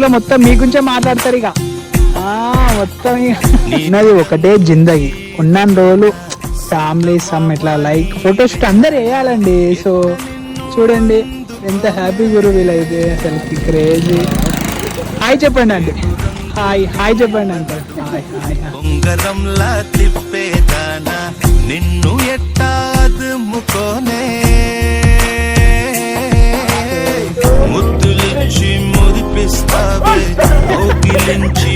లో మొత్తం మీ గురించే మాట్లాడతారు ఇక మొత్తం ఉన్నది ఒకటే జిందగీ. ఉన్న రోజులు ఫ్యామిలీ సమ్ ఇట్లా లైక్ ఫోటోషూట్ అందరు వేయాలండి. సో చూడండి ఎంత హ్యాపీ గురు వీలైతే అసలు క్రేజీ. హాయ్ చెప్పండి అండి, హాయ్ హాయ్ చెప్పండి అంటే హాయ్ హాయ్. ఉంగరంలా తిప్పేదానా నిన్ను ఎట్టాదుముకోనే ముద్దులిచ్చి మురిపిస్తావే కోకిలించి